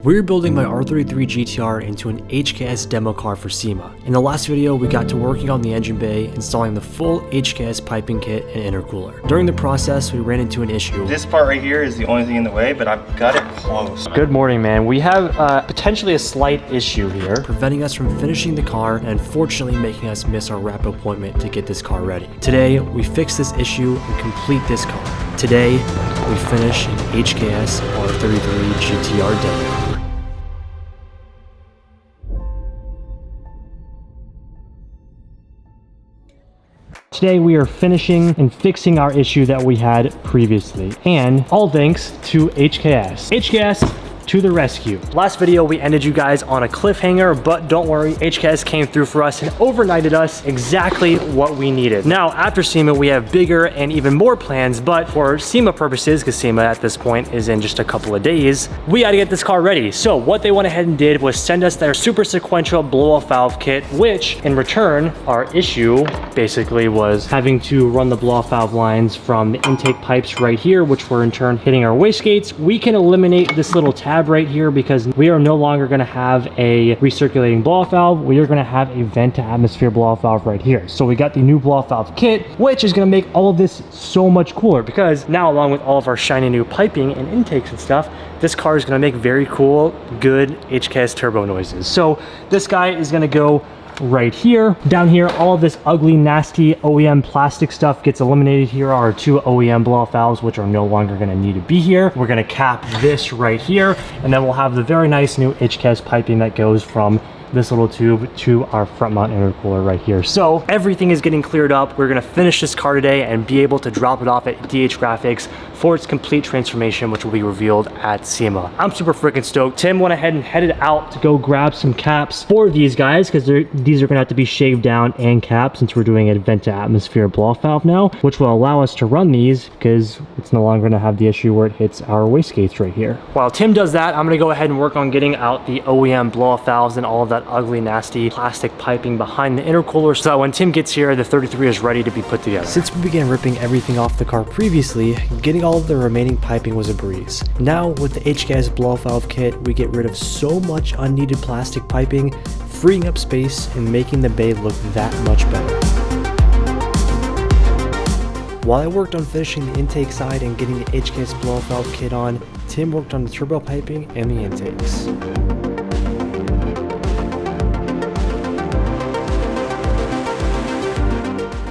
We're building my R33 GTR into an HKS demo car for SEMA. In the last video, we got to working on the engine bay, installing the full HKS piping kit and intercooler. During the process, we ran into an issue. This part right here is the only thing in the way, but I've got it close. Good morning, man. We have potentially a slight issue here, preventing us from finishing the car and unfortunately making us miss our wrap appointment to get this car ready. Today, we fix this issue and complete this car. Today, we finish an HKS R33 GTR demo. Today we are finishing and fixing our issue that we had previously, and all thanks to HKS. HKS to the rescue. Last video we ended you guys on a cliffhanger, but don't worry, HKS came through for us and overnighted us exactly what we needed. Now after SEMA we have bigger and even more plans, but for SEMA purposes, because SEMA at this point is in just a couple of days, we got to get this car ready. So what they went ahead and did was send us their super sequential blow-off valve kit, which in return our issue basically was having to run the blow-off valve lines from the intake pipes right here, which were in turn hitting our wastegates. We can eliminate this little tab right here because we are no longer going to have a recirculating blow-off valve. We are going to have a vent to atmosphere blow-off valve right here. So we got the new blow-off valve kit, which is going to make all of this so much cooler, because now along with all of our shiny new piping and intakes and stuff, this car is going to make very cool, good HKS turbo noises. So this guy is going to go right here. Down here, all of this ugly, nasty OEM plastic stuff gets eliminated. Here are our two OEM blow-off valves, which are no longer going to need to be here. We're going to cap this right here, and then we'll have the very nice new HKS piping that goes from this little tube to our front mount intercooler right here. So everything is getting cleared up. We're gonna finish this car today and be able to drop it off at DH Graphics for its complete transformation, which will be revealed at SEMA. I'm super freaking stoked. Tim went ahead and headed out to go grab some caps for these guys, because these are gonna have to be shaved down and capped, since we're doing a vent to atmosphere blow-off valve now, which will allow us to run these because it's no longer gonna have the issue where it hits our wastegates right here. While Tim does that, I'm gonna go ahead and work on getting out the OEM blow-off valves and all of that ugly, nasty plastic piping behind the intercooler, so that when Tim gets here, the 33 is ready to be put together. Since we began ripping everything off the car previously, getting all of the remaining piping was a breeze. Now with the HKS blow-off valve kit, we get rid of so much unneeded plastic piping, freeing up space and making the bay look that much better. While I worked on finishing the intake side and getting the HKS blow-off valve kit on, Tim worked on the turbo piping and the intakes.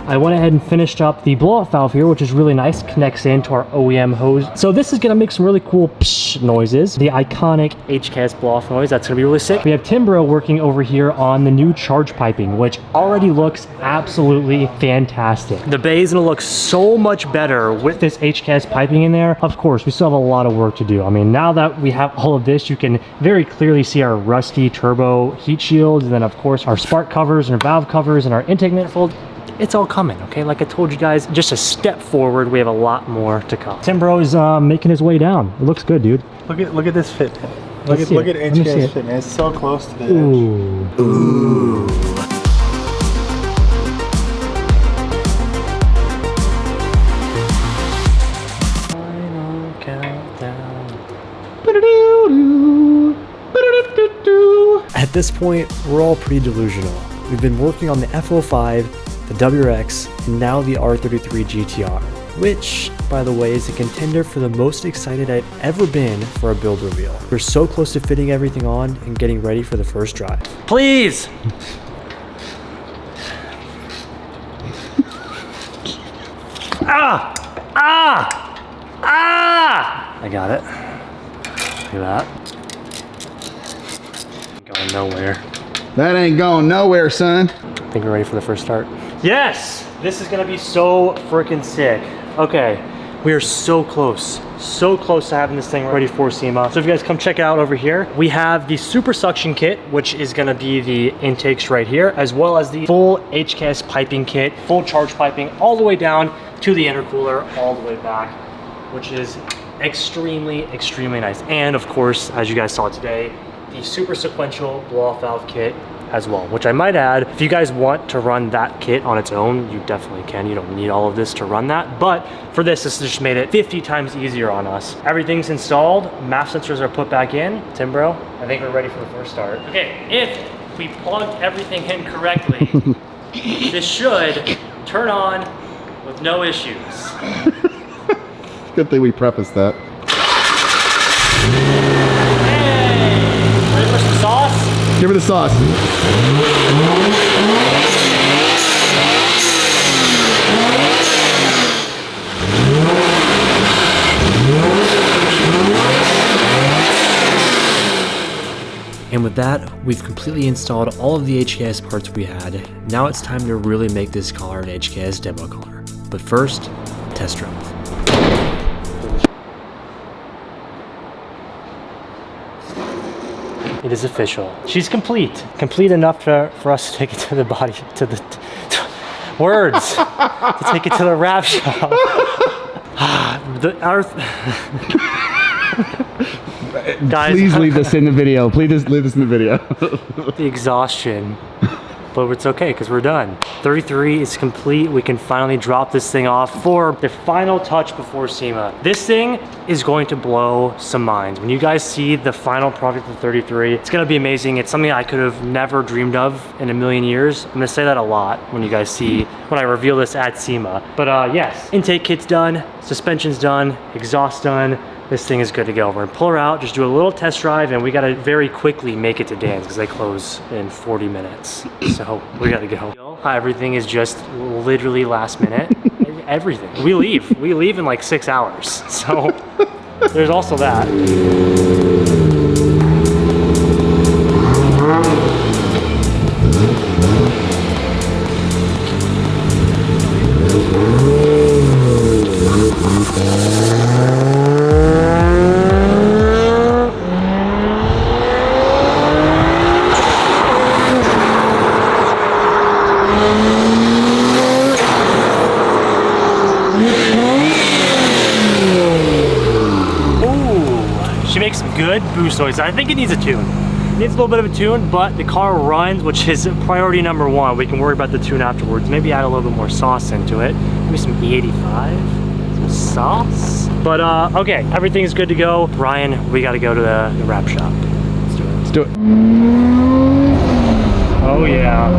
I went ahead and finished up the blow-off valve here, which is really nice, connects into our OEM hose. So this is gonna make some really cool psh noises, the iconic HKS blow-off noise. That's gonna be really sick. We have Timbro working over here on the new charge piping, which already looks absolutely fantastic. The bay is gonna look so much better with this HKS piping in there. Of course, we still have a lot of work to do. I mean, now that we have all of this, you can very clearly see our rusty turbo heat shields, and then of course our spark covers and our valve covers and our intake manifold. It's all coming, okay? Like I told you guys, just a step forward. We have a lot more to come. Timbro is making his way down. It looks good, dude. Look at this fit. Look at HKS fit, man. It's so close to the edge. Ooh. Final countdown. At this point, we're all pretty delusional. We've been working on the F05, the WRX, and now the R33 GTR, which, by the way, is a contender for the most excited I've ever been for a build reveal. We're so close to fitting everything on and getting ready for the first drive. Please! I got it. Look at that. Going nowhere. That ain't going nowhere, son. I think we're ready for the first start. Yes! This is gonna be so freaking sick. Okay, we are so close to having this thing ready for SEMA. So if you guys come check it out over here, we have the super suction kit, which is gonna be the intakes right here, as well as the full HKS piping kit, full charge piping all the way down to the intercooler, all the way back, which is extremely, extremely nice. And of course, as you guys saw today, the super sequential blow-off valve kit as well, which I might add, if you guys want to run that kit on its own, you definitely can. You don't need all of this to run that, but for this just made it 50 times easier on us. Everything's installed, MAF sensors are put back in. Tim, bro, I think we're ready for the first start. Okay, if we plugged everything in correctly, this should turn on with no issues. Good thing we prefaced that. Hey, ready for some sauce? Give me the sauce. And with that, we've completely installed all of the HKS parts we had. Now it's time to really make this car an HKS demo car. But first, test drive. It is official. She's complete. Complete enough for us to take it to the body, to words, to take it to the wrap shop. Guys, please leave this in the video. Please leave this in the video. The exhaustion. But it's okay because we're done. 33 is complete. We can finally drop this thing off for the final touch before SEMA. This thing is going to blow some minds. When you guys see the final product of the 33, it's gonna be amazing. It's something I could have never dreamed of in a million years. I'm gonna say that a lot when you guys see, when I reveal this at SEMA. But yes, intake kit's done, suspension's done, exhaust done. This thing is good to go. We're gonna pull her out, just do a little test drive, and we gotta very quickly make it to Dan's because they close in 40 minutes. So we gotta go. Everything is just literally last minute. Everything. We leave in like 6 hours. So there's also that. Good boost noise. I think it needs a tune. It needs a little bit of a tune, but the car runs, which is priority number one. We can worry about the tune afterwards. Maybe add a little bit more sauce into it. Maybe some E85, some sauce. But okay, everything's good to go. Ryan, we gotta go to the wrap shop. Let's do it. Let's do it. Oh yeah.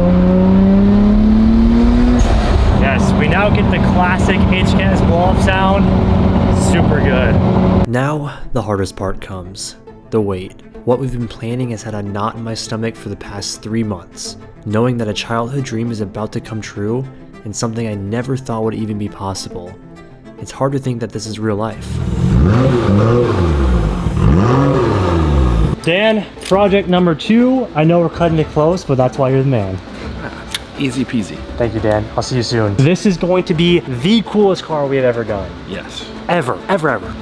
Yes, we now get the classic HKS blow-off sound. Super good. Now, the hardest part comes. The wait. What we've been planning has had a knot in my stomach for the past 3 months. Knowing that a childhood dream is about to come true, and something I never thought would even be possible. It's hard to think that this is real life. Dan, project number 2. I know we're cutting it close, but that's why you're the man. Easy peasy. Thank you, Dan. I'll see you soon. This is going to be the coolest car we have ever done. Yes. Ever.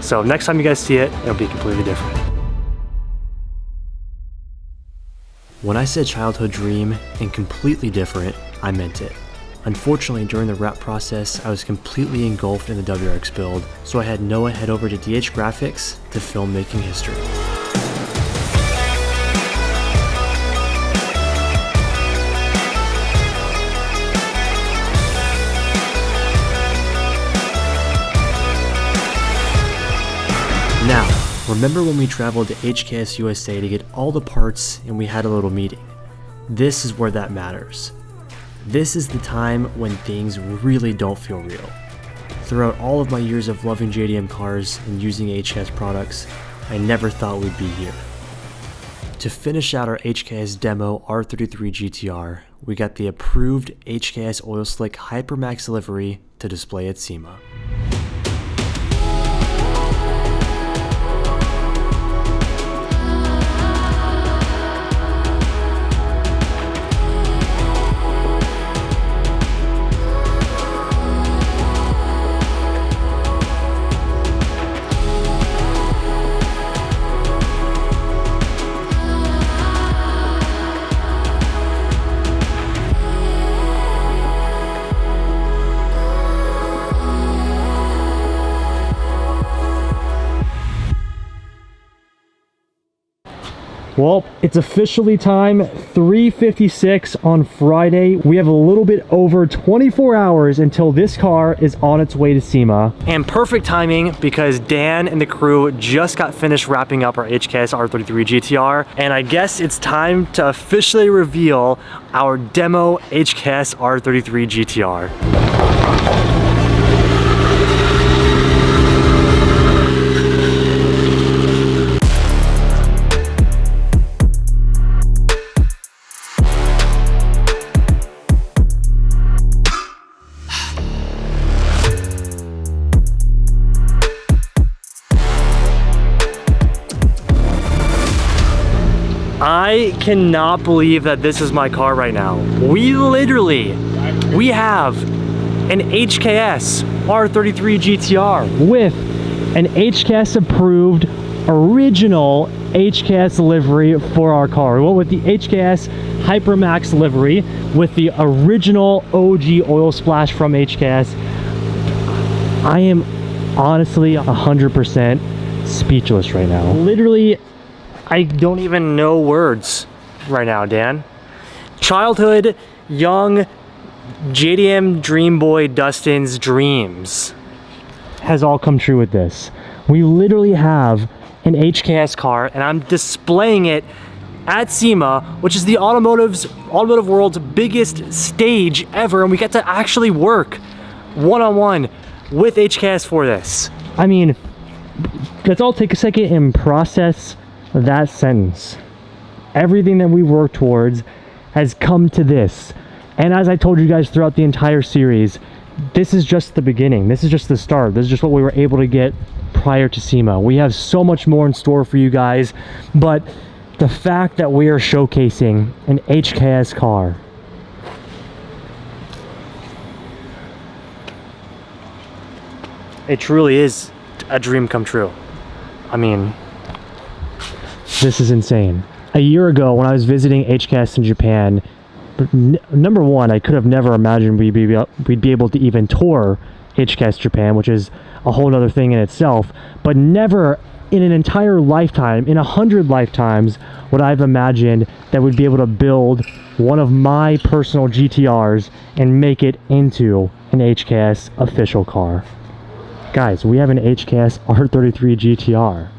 So next time you guys see it, it'll be completely different. When I said childhood dream and completely different, I meant it. Unfortunately, during the wrap process, I was completely engulfed in the WRX build, so I had Noah head over to DH Graphics to film making history. Now, remember when we traveled to HKS USA to get all the parts and we had a little meeting? This is where that matters. This is the time when things really don't feel real. Throughout all of my years of loving JDM cars and using HKS products, I never thought we'd be here. To finish out our HKS demo R33 GTR, we got the approved HKS Oil Slick Hypermax livery to display at SEMA. Well, it's officially time, 3:56 on Friday. We have a little bit over 24 hours until this car is on its way to SEMA. And perfect timing because Dan and the crew just got finished wrapping up our HKS R33 GTR. And I guess it's time to officially reveal our demo HKS R33 GTR. I cannot believe that this is my car right now. We have an HKS R33 GTR with an HKS approved original HKS livery for our car. We went with the HKS Hypermax livery with the original OG oil splash from HKS. I am honestly 100% speechless right now. Literally, I don't even know words right now, Dan. Childhood, young, JDM Dream Boy Dustin's dreams has all come true with this. We literally have an HKS car and I'm displaying it at SEMA, which is the automotive world's biggest stage ever, and we get to actually work one-on-one with HKS for this. I mean, let's all take a second and process that sentence. Everything that we worked towards has come to this. And as I told you guys throughout the entire series, this is just the beginning. This is just the start. This is just what we were able to get prior to SEMA. We have so much more in store for you guys, but the fact that we are showcasing an HKS car, it truly is a dream come true. I mean, this is insane. A year ago when I was visiting HKS in Japan, number one, I could have never imagined we'd be able to even tour HKS Japan, which is a whole other thing in itself, but never in an entire lifetime, in 100 lifetimes, would I have imagined that we'd be able to build one of my personal GTRs and make it into an HKS official car. Guys, we have an HKS R33 GTR.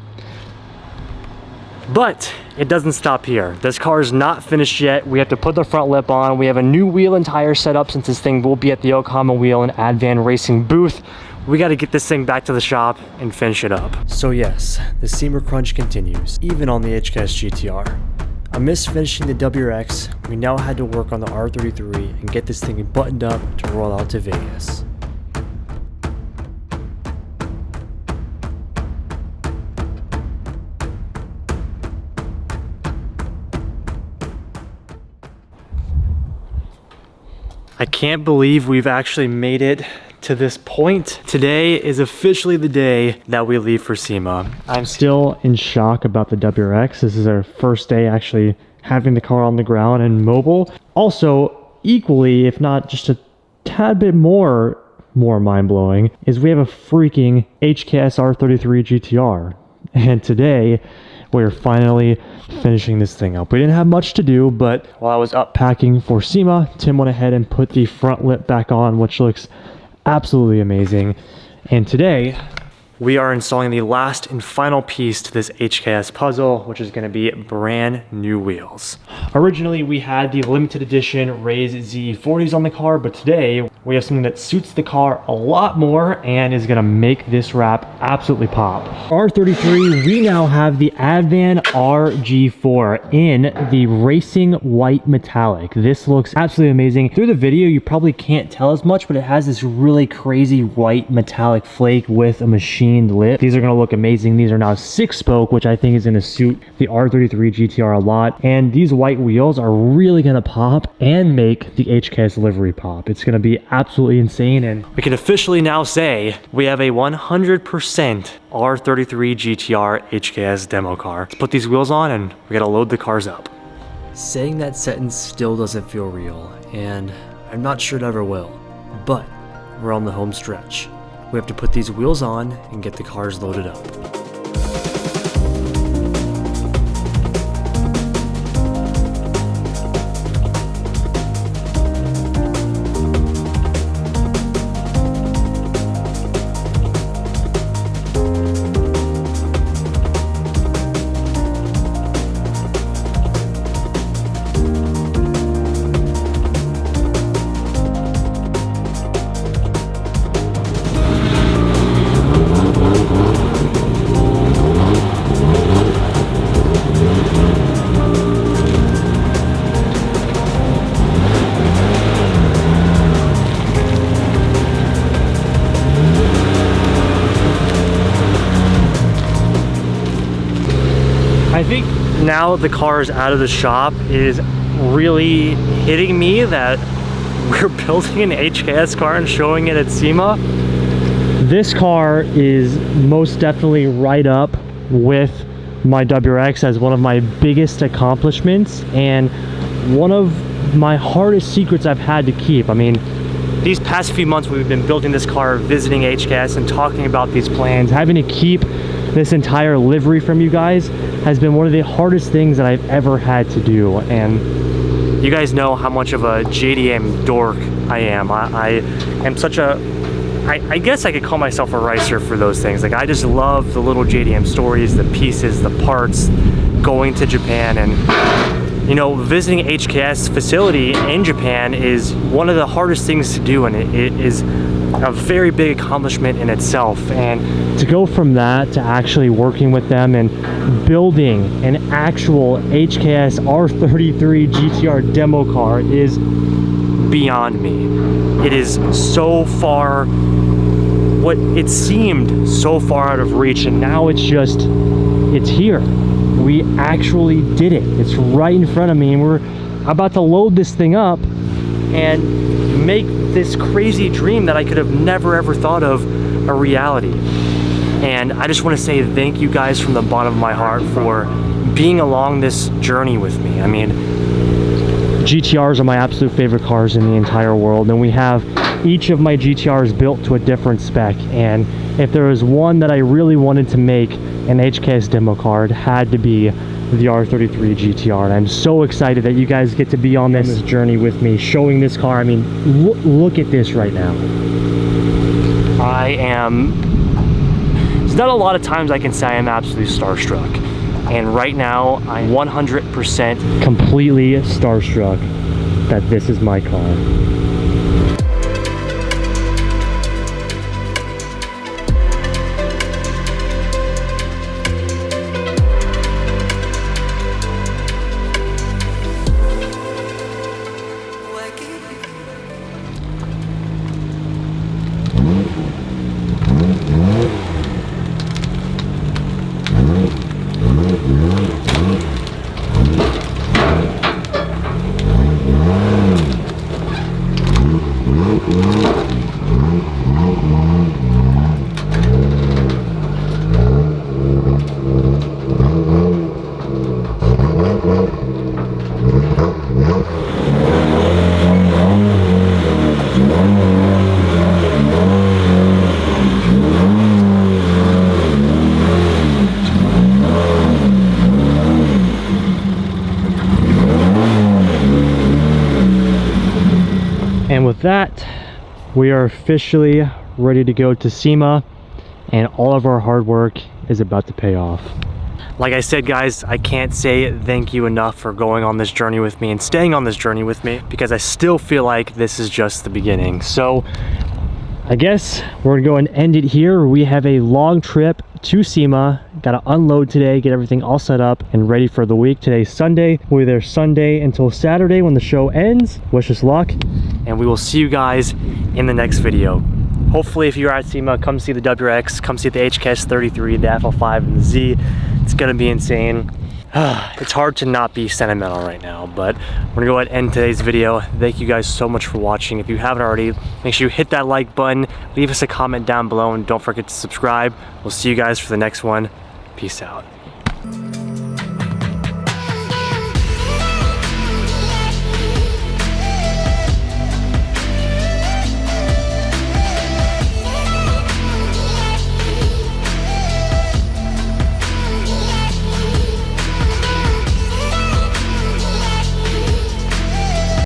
But it doesn't stop here. This car is not finished yet. We have to put the front lip on. We have a new wheel and tire set up since this thing will be at the Yokohama Wheel and Advan Racing booth. We got to get this thing back to the shop and finish it up. So yes, the SEMA crunch continues, even on the HKS GTR. Amidst finishing the WRX, we now had to work on the R33 and get this thing buttoned up to roll out to Vegas. I can't believe we've actually made it to this point. Today is officially the day that we leave for SEMA. I'm still in shock about the WRX. This is our first day actually having the car on the ground and mobile. Also, equally, if not just a tad bit more mind-blowing, is we have a freaking HKS R33 GTR. And today, we're finally finishing this thing up. We didn't have much to do, but while I was up packing for SEMA, Tim went ahead and put the front lip back on, which looks absolutely amazing. And today, we are installing the last and final piece to this HKS puzzle, which is going to be brand new wheels. Originally, we had the limited edition Raise Z40s on the car, but today we have something that suits the car a lot more and is going to make this wrap absolutely pop. R33, we now have the Advan RG4 in the racing white metallic. This looks absolutely amazing. Through the video, you probably can't tell as much, but it has this really crazy white metallic flake with a machined lip. These are going to look amazing. These are now 6-spoke, which I think is going to suit the R33 GTR a lot. And these white wheels are really going to pop and make the HKS livery pop. It's going to be absolutely insane. And we can officially now say we have a 100% R33 GTR HKS demo car. Let's put these wheels on and we got to load the cars up. Saying that sentence still doesn't feel real, and I'm not sure it ever will, but we're on the home stretch. We have to put these wheels on and get the cars loaded up. now the car is out of the shop, it is really hitting me that we're building an HKS car and showing it at SEMA. This car is most definitely right up with my WRX as one of my biggest accomplishments and one of my hardest secrets I've had to keep. I mean, these past few months we've been building this car, visiting HKS and talking about these plans. Having to keep this entire livery from you guys has been one of the hardest things that I've ever had to do. And you guys know how much of a JDM dork I am. I am such a, I guess I could call myself a ricer for those things. Like, I just love the little JDM stories, the pieces, the parts, going to Japan. And you know, visiting HKS facility in Japan is one of the hardest things to do, and it is a very big accomplishment in itself. And to go from that to actually working with them and building an actual HKS R33 GTR demo car is beyond me. It is so far, what it seemed so far out of reach, and now it's just, it's here. We actually did it. It's right in front of me, and we're about to load this thing up and make this crazy dream that I could have never ever thought of a reality. And I just want to say thank you guys from the bottom of my heart for being along this journey with me. I mean, GTRs are my absolute favorite cars in the entire world, and we have each of my GTRs built to a different spec. And if there was one that I really wanted to make an HKS demo car, it had to be the R33 GTR. And I'm so excited that you guys get to be on this journey with me, showing this car. I mean, look at this right now. There's not a lot of times I can say I'm absolutely starstruck. And right now, I'm 100% completely starstruck that this is my car. And with that, we are officially ready to go to SEMA, and all of our hard work is about to pay off. Like I said, guys, I can't say thank you enough for going on this journey with me and staying on this journey with me, because I still feel like this is just the beginning. So I guess we're gonna go and end it here. We have a long trip to SEMA. Gotta unload today, get everything all set up and ready for the week. Today's Sunday. We're there Sunday until Saturday when the show ends. Wish us luck, and we will see you guys in the next video. Hopefully, if you're at SEMA, come see the WRX, come see the HKS 33, the FL5, and the Z. It's gonna be insane. It's hard to not be sentimental right now, but we're gonna go ahead and end today's video. Thank you guys so much for watching. If you haven't already, make sure you hit that like button, leave us a comment down below, and don't forget to subscribe. We'll see you guys for the next one. Peace out.